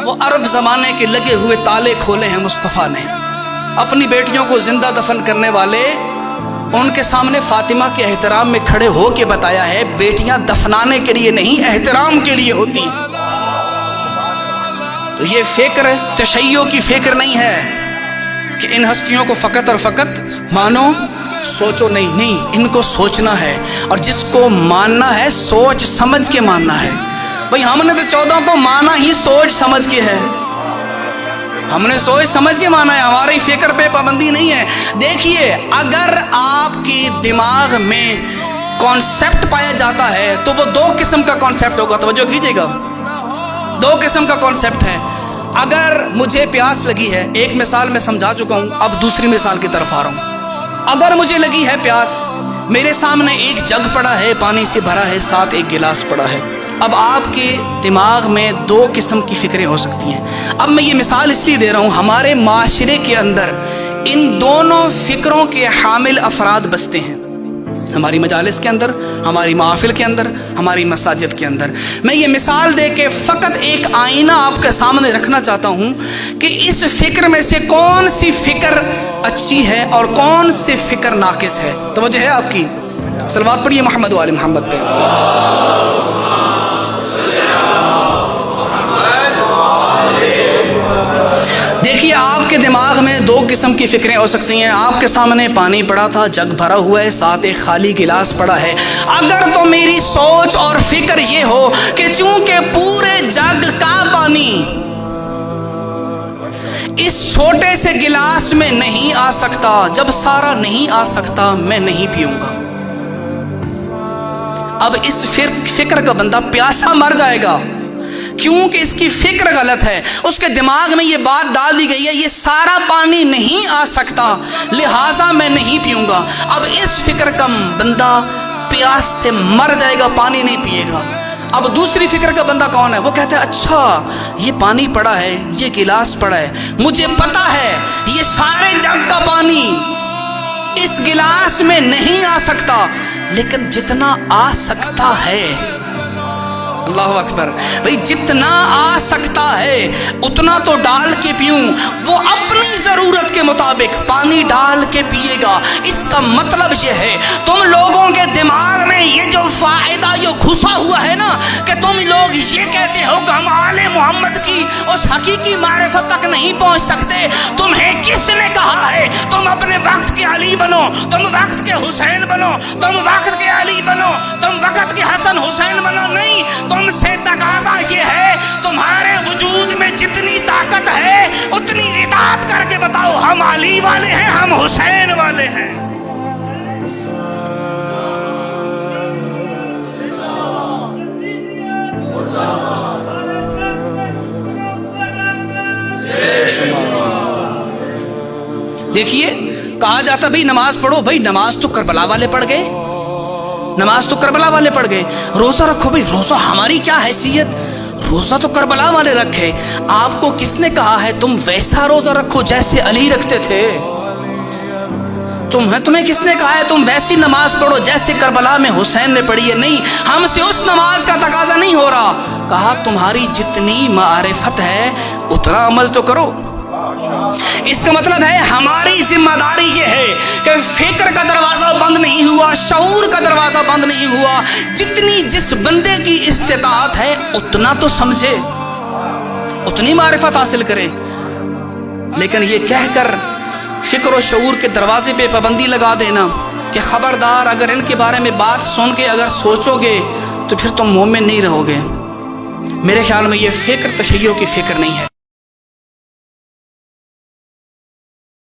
وہ عرب زمانے کے لگے ہوئے تالے کھولے ہیں مصطفیٰ نے. اپنی بیٹیوں کو زندہ دفن کرنے والے ان کے سامنے فاطمہ کے احترام میں کھڑے ہو کے بتایا ہے بیٹیاں دفنانے کے لیے نہیں احترام کے لیے ہوتی ہیں. تو یہ فکر تشیع کی فکر نہیں ہے کہ ان ہستیوں کو فقط اور فقط مانو سوچو. نہیں ان کو سوچنا ہے اور جس کو ماننا ہے سوچ سمجھ کے ماننا ہے. بھئی ہم نے تو 14 کو مانا ہی سوچ سمجھ کے ہے. ہم نے سوچ سمجھ کے مانا ہے, ہماری فکر پہ پابندی نہیں ہے. دیکھیے اگر آپ کی دماغ میں کانسیپٹ پایا جاتا ہے تو وہ 2 قسم کا کانسیپٹ ہوگا. توجہ کیجئے گا, 2 قسم کا کانسیپٹ ہے. اگر مجھے پیاس لگی ہے, ایک مثال میں سمجھا چکا ہوں, اب دوسری مثال کی طرف آ رہا ہوں. اگر مجھے لگی ہے پیاس, میرے سامنے ایک جگ پڑا ہے, پانی سے بھرا ہے, ساتھ ایک گلاس پڑا ہے. اب آپ کے دماغ میں 2 قسم کی فکریں ہو سکتی ہیں. اب میں یہ مثال اس لیے دے رہا ہوں, ہمارے معاشرے کے اندر ان دونوں فکروں کے حامل افراد بستے ہیں. ہماری مجالس کے اندر, ہماری محافل کے اندر, ہماری مساجد کے اندر. میں یہ مثال دے کے فقط ایک آئینہ آپ کے سامنے رکھنا چاہتا ہوں کہ اس فکر میں سے کون سی فکر اچھی ہے اور کون سی فکر ناقص ہے. توجہ ہے آپ کی؟ صلوات پڑھیے محمد و آل محمد پہ. دیکھیے آپ کے دماغ میں 2 قسم کی فکریں ہو سکتی ہیں. آپ کے سامنے پانی پڑا تھا, جگ بھرا ہوا ہے, ساتھ ایک خالی گلاس پڑا ہے. اگر تو میری سوچ اور فکر یہ ہو کہ چونکہ پورے جگ کا پانی اس چھوٹے سے گلاس میں نہیں آ سکتا, جب سارا نہیں آ سکتا میں نہیں پیوں گا. اب اس فکر کا بندہ پیاسا مر جائے گا کیونکہ اس کی فکر غلط ہے. اس کے دماغ میں یہ بات ڈال دی گئی ہے یہ سارا پانی نہیں آ سکتا لہٰذا میں نہیں پیوں گا. اب اس فکر کا بندہ پیاس سے مر جائے گا, پانی نہیں پیے گا. اب دوسری فکر کا بندہ کون ہے؟ وہ کہتا ہے اچھا یہ پانی پڑا ہے, یہ گلاس پڑا ہے, مجھے پتا ہے یہ سارے جگ کا پانی اس گلاس میں نہیں آ سکتا, لیکن جتنا آ سکتا ہے, اللہ اکبر, بھئی جتنا آ سکتا ہے اتنا تو ڈال کے پیوں. وہ اپنی ضرورت کے مطابق پانی ڈال کے پیے گا. اس کا مطلب یہ ہے تم لوگوں کے دماغ میں یہ جو فائدہ یہ گھسا ہوا ہے نا کہ تم لوگ یہ کہتے ہو کہ ہم آل محمد کی اس حقیقی معرفت تک نہیں پہنچ سکتے. تمہیں کس نے کہا ہے تم اپنے وقت کے علی بنو, تم وقت کے حسین بنو, تم وقت کے علی بنو, تم وقت کے حسن حسین بنو؟ نہیں, تم سے تقاضا یہ ہے تمہارے وجود میں جتنی طاقت ہے اتنی اطاعت کر کے بتاؤ ہم علی والے ہیں, ہم حسین والے ہیں. دیکھیے کہا جاتا بھئی نماز پڑھو, بھئی نماز تو کربلا والے پڑھ گئے, نماز تو کربلا والے پڑھ گئے. روزہ رکھو, بھئی روزہ ہماری کیا حیثیت, روزہ تو کربلا والے رکھے. آپ کو کس نے کہا ہے تم ویسا روزہ رکھو جیسے علی رکھتے تھے؟ تمہیں کس نے کہا ہے تم ویسی نماز پڑھو جیسے کربلا میں حسین نے پڑھی ہے؟ نہیں, ہم سے اس نماز کا تقاضا نہیں ہو رہا. کہا تمہاری جتنی معرفت ہے اتنا عمل تو کرو. اس کا مطلب ہے ہماری ذمہ داری یہ ہے کہ فکر کا دروازہ بند نہیں ہوا, شعور کا دروازہ بند نہیں ہوا. جتنی جس بندے کی استطاعت ہے اتنا تو سمجھے, اتنی معرفت حاصل کرے. لیکن یہ کہہ کر فکر و شعور کے دروازے پہ پابندی لگا دینا کہ خبردار اگر ان کے بارے میں بات سن کے اگر سوچو گے تو پھر تم مومن نہیں رہو گے, میرے خیال میں یہ فکر تشیع کی فکر نہیں ہے.